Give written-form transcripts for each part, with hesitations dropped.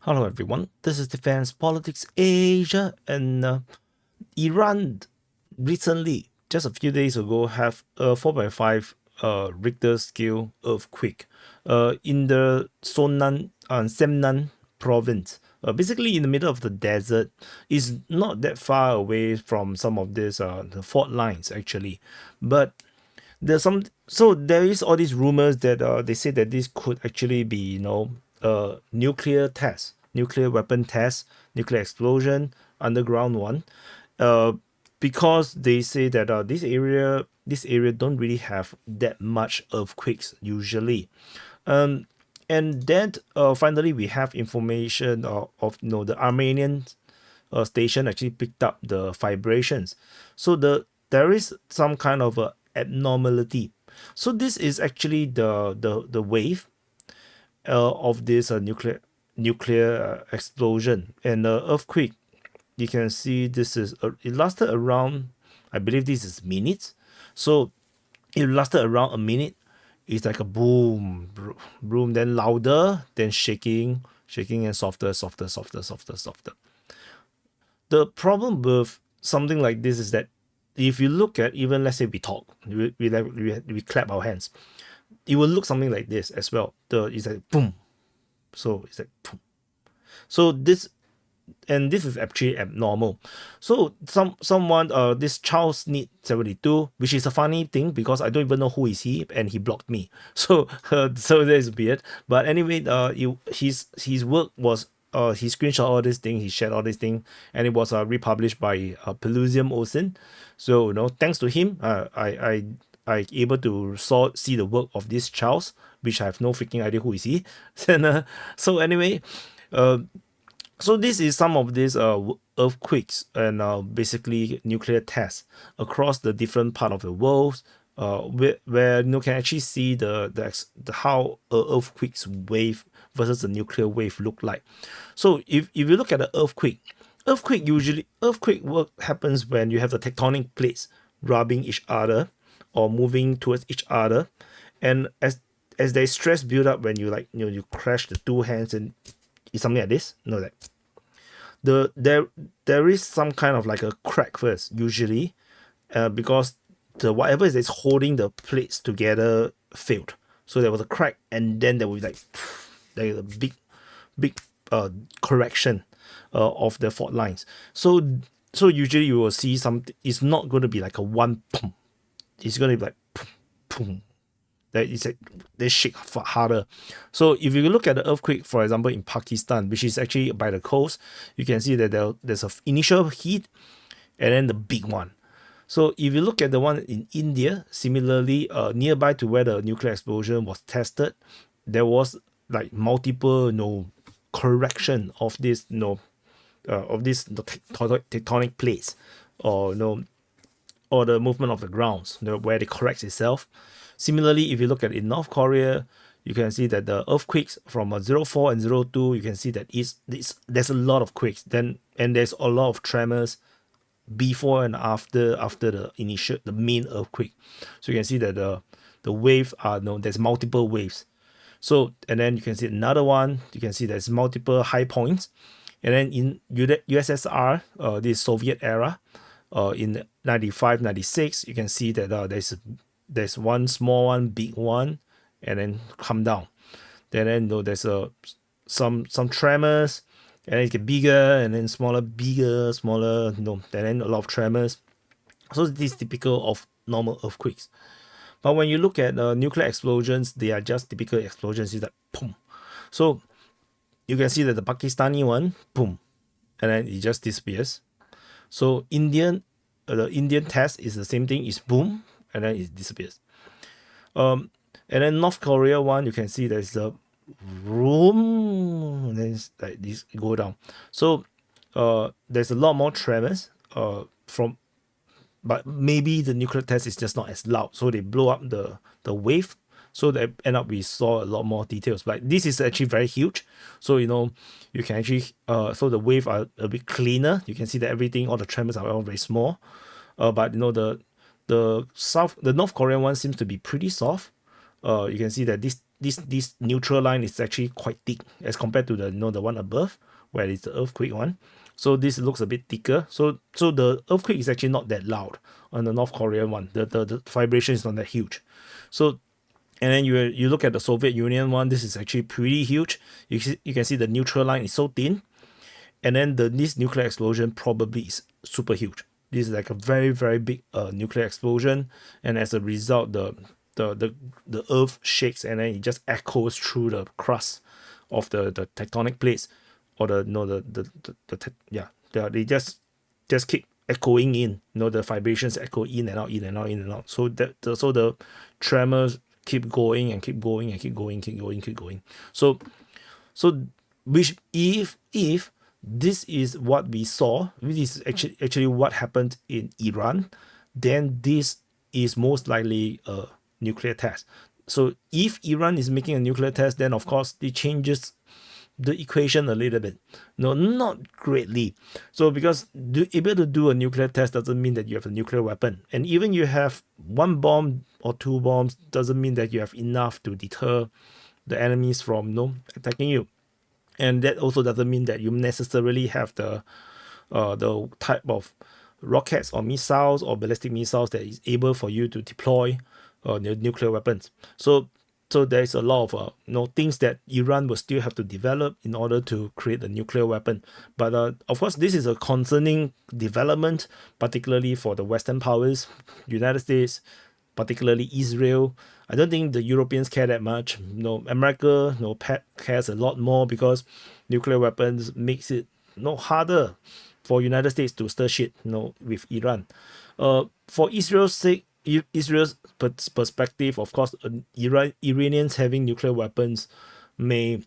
Hello everyone, this is Defense Politics Asia, and Iran recently, just a few days ago, have a 4.5 Richter scale earthquake in the Semnan province. Basically in the middle of the desert. Is not that far away from some of these the fault lines actually, but there's some, so there is all these rumors that they say that this could actually be nuclear test, nuclear weapon test, nuclear explosion, underground one, uh because they say that this area don't really have that much earthquakes usually. um and then finally we have information of the Armenian station actually picked up the vibrations. So there is some kind of a abnormality. So this is actually the wave of this nuclear explosion and earthquake. You can see this is it lasted around, I believe this is minutes. So it lasted around a minute. It's like a boom, boom, then louder, then shaking, and softer. The problem with something like this is that if you look at, even let's say we talk, we clap our hands, it will look something like this as well. It's like boom, so it's like boom. So this is actually abnormal. So someone this Charles Need 72, which is a funny thing because I don't even know who is he, and he blocked me. So so that is weird. But anyway, his work was he screenshot all this thing, he shared all this thing, and it was republished by Pelusium Ocean. So thanks to him, I able to see the work of this Charles, which I have no freaking idea who is he. And so anyway, uh, so this is some of these earthquakes and basically nuclear tests across the different part of the world, where you can actually see the how a earthquake's wave versus the nuclear wave look like. So if you look at the earthquake work happens when you have the tectonic plates rubbing each other or moving towards each other, and as there's stress build up when you crash the two hands, and it's something like this. No, that there is some kind of like a crack first usually, because the whatever is holding the plates together failed. So there was a crack, and then there was like a big correction of the fault lines. So usually you will see something. It's not going to be like a one boom. It's going to be like boom, boom. That is like they shake harder. So if you look at the earthquake, for example, in Pakistan, which is actually by the coast, you can see that there's a initial heat and then the big one. So if you look at the one in India, similarly, nearby to where the nuclear explosion was tested, there was like multiple correction of this tectonic plates, or or the movement of the grounds, where it corrects itself. Similarly, if you look at in North Korea, you can see that the earthquakes from 04 and 02, you can see that there's a lot of quakes. Then and there's a lot of tremors before and after the main earthquake. So you can see that the wave are there's multiple waves. So and then you can see another one. You can see there's multiple high points, and then in USSR, this Soviet era, in 95, 96, you can see that there's one small one, big one, and then come down. Then there's some tremors, and then it get bigger, and then smaller, bigger, smaller. And then a lot of tremors. So this is typical of normal earthquakes. But when you look at nuclear explosions, they are just typical explosions. It's like boom. So you can see that the Pakistani one, boom, and then it just disappears. So the Indian test is the same thing. It's boom, and then it disappears. And then North Korea one, you can see there's a room, and then it's like this go down. So there's a lot more tremors from, but maybe the nuclear test is just not as loud, so they blow up the wave. So that end up we saw a lot more details. But this is actually very huge. So you can actually so the wave are a bit cleaner. You can see that everything, all the tremors are all very small. But the North Korean one seems to be pretty soft. You can see that this neutral line is actually quite thick as compared to the the one above where it's the earthquake one. So this looks a bit thicker. So the earthquake is actually not that loud on the North Korean one. The vibration is not that huge. So and then you look at the Soviet Union one. This is actually pretty huge. You can see the neutral line is so thin, and then this nuclear explosion probably is super huge. This is like a very very big nuclear explosion, and as a result, the earth shakes and then it just echoes through the crust of the tectonic plates, or they just keep echoing in. The vibrations echo in and out, in and out, in and out. So the tremors keep going and keep going and keep going, keep going, keep going. So which if this is what we saw, this is actually what happened in Iran, then this is most likely a nuclear test. So if Iran is making a nuclear test, then of course it changes the equation a little bit. No, not greatly. So because able to do a nuclear test doesn't mean that you have a nuclear weapon. And even you have one bomb or two bombs doesn't mean that you have enough to deter the enemies from attacking you. And that also doesn't mean that you necessarily have the type of rockets or missiles or ballistic missiles that is able for you to deploy nuclear weapons. So there's a lot of things that Iran will still have to develop in order to create a nuclear weapon. But of course, this is a concerning development, particularly for the Western powers, United States, particularly Israel. I don't think the Europeans care that much. America cares a lot more, because nuclear weapons makes it harder for United States to stir shit with Iran. For Israel's sake, Israel's perspective, of course, Iranians having nuclear weapons may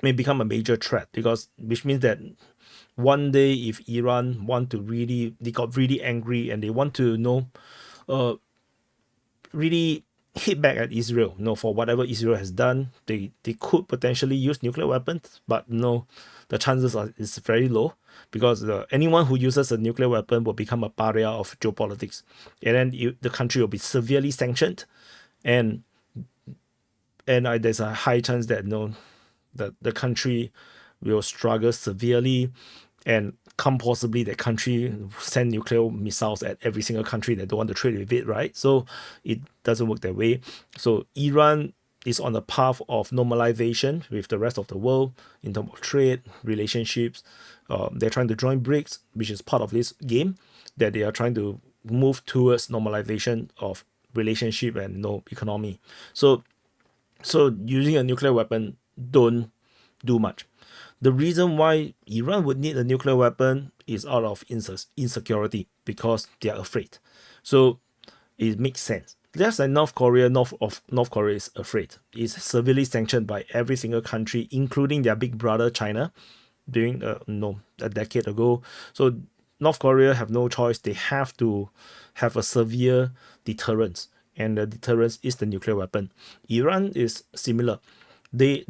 become a major threat, which means that one day if Iran they got really angry and they want to really hit back at Israel, for whatever Israel has done, they could potentially use nuclear weapons, but the chances is very low, because anyone who uses a nuclear weapon will become a pariah of geopolitics, and then the country will be severely sanctioned, and there's a high chance that the country will struggle severely, and possibly that country send nuclear missiles at every single country that don't want to trade with it, right? So it doesn't work that way. So Iran is on the path of normalization with the rest of the world in terms of trade, relationships. They're trying to join BRICS, which is part of this game, that they are trying to move towards normalization of relationship and economy. So using a nuclear weapon don't do much. The reason why Iran would need a nuclear weapon is out of insecurity, because they are afraid. So it makes sense. Just like North Korea is afraid. It's severely sanctioned by every single country, including their big brother China, during a decade ago. So North Korea have no choice. They have to have a severe deterrence, and the deterrence is the nuclear weapon. Iran is similar. They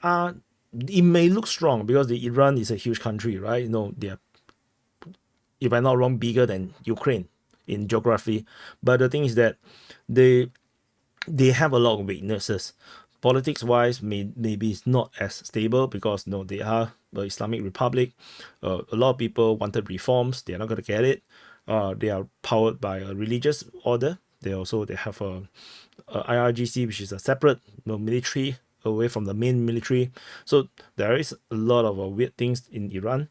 are. It may look strong because Iran is a huge country, right? They are, if I'm not wrong, bigger than Ukraine in geography. But the thing is that they have a lot of weaknesses. Politics wise, maybe it's not as stable, because they are the Islamic Republic. A lot of people wanted reforms. They're not going to get it. They are powered by a religious order. They have a IRGC, which is a separate military away from the main military. So there is a lot of weird things in Iran,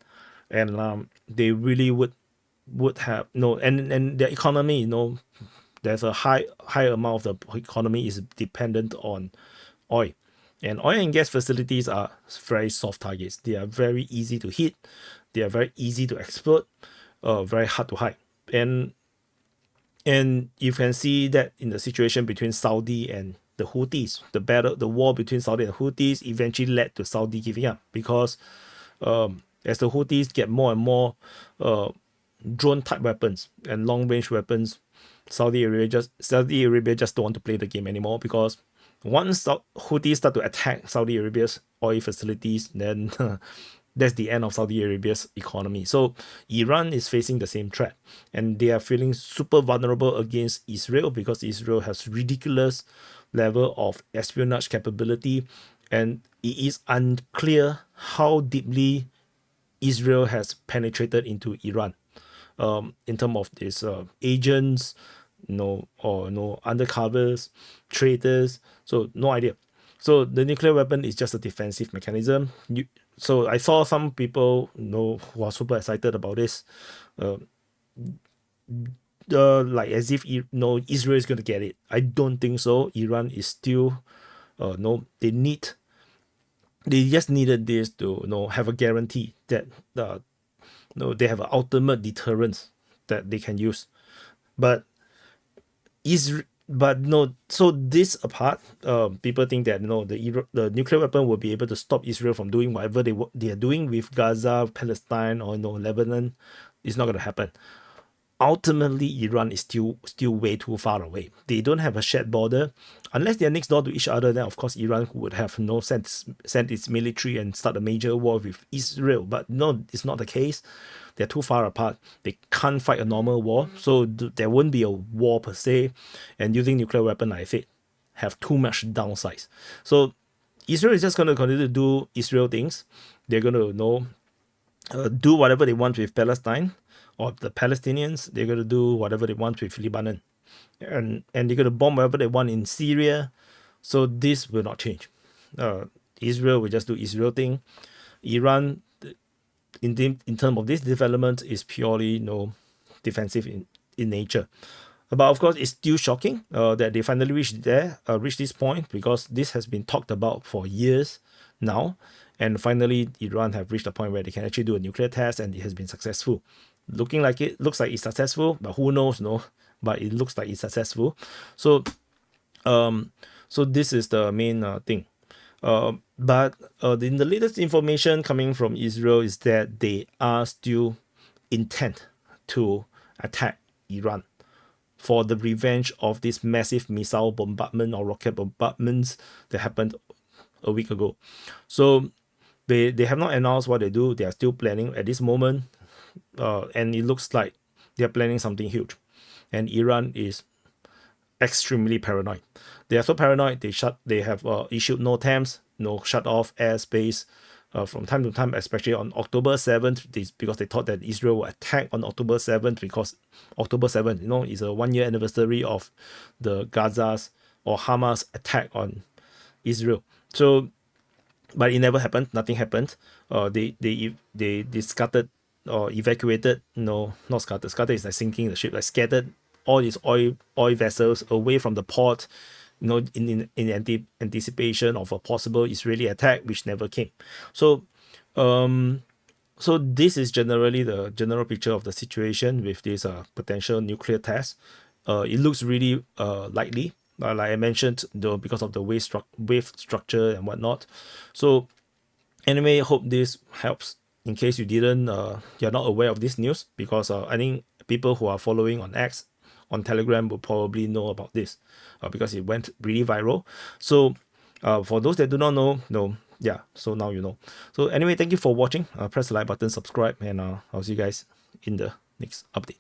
and they really would have and their economy, there's a high amount of the economy is dependent on oil, and oil and gas facilities are very soft targets. They are very easy to hit, they are very easy to exploit, very hard to hide, and you can see that in the situation between Saudi and the Houthis. The war between Saudi and Houthis eventually led to Saudi giving up, because as the Houthis get more and more drone type weapons and long range weapons, Saudi Arabia just don't want to play the game anymore, because once Houthis start to attack Saudi Arabia's oil facilities, then that's the end of Saudi Arabia's economy. So Iran is facing the same threat, and they are feeling super vulnerable against Israel because Israel has ridiculous level of espionage capability, and it is unclear how deeply Israel has penetrated into Iran, in terms of its agents, undercovers, traitors. So no idea. So the nuclear weapon is just a defensive mechanism. So I saw some people, who are super excited about this, like as if Israel is going to get it. I don't think so. Iran is still, no, they just needed this to have a guarantee that they have an ultimate deterrence that they can use. But no. So this apart, people think that the nuclear weapon will be able to stop Israel from doing whatever they are doing with Gaza, Palestine, or Lebanon. It's not going to happen. Ultimately, Iran is still way too far away. They don't have a shared border. Unless they are next door to each other, then of course Iran would have sent its military and start a major war with Israel. But no, it's not the case. They're too far apart. They can't fight a normal war. So there won't be a war per se. And using nuclear weapon, like I said, have too much downsides. So Israel is just going to continue to do Israel things. They're going to do whatever they want with Palestine or the Palestinians. They're going to do whatever they want with Lebanon. And they're going to bomb whatever they want in Syria. So this will not change. Israel will just do Israel thing. Iran, in terms of this development, is purely defensive in nature. But of course, it's still shocking that they finally reached this point, because this has been talked about for years now. And finally, Iran have reached a point where they can actually do a nuclear test, and it has been successful. Looks like it's successful, but who knows, But it looks like it's successful. So, so this is the main thing. But in the latest information coming from Israel is that they are still intent to attack Iran for the revenge of this massive missile bombardment or rocket bombardments that happened a week ago. So they have not announced what they do. They are still planning at this moment, and it looks like they are planning something huge. And Iran is extremely paranoid. They are so paranoid. They have issued NOTAMs, shut off airspace from time to time, especially on October 7th, because they thought that Israel would attack on October 7th, because October 7th, is a 1-year anniversary of the Gaza's or Hamas attack on Israel. So, but it never happened. Nothing happened. They scattered or evacuated. No, not scattered. Scattered is like sinking the ship. Like scattered all these oil vessels away from the port, in anticipation of a possible Israeli attack, which never came. So, so this is generally the general picture of the situation with this potential nuclear test. It looks really likely, like I mentioned, though, because of the wave structure and whatnot. So anyway, hope this helps. In case you didn't, you're not aware of this news, because I think people who are following on X, on Telegram, will probably know about this, because it went really viral. So for those that do not know, yeah, so now you know. So anyway, thank you for watching. Press the like button, subscribe, and I'll see you guys in the next update.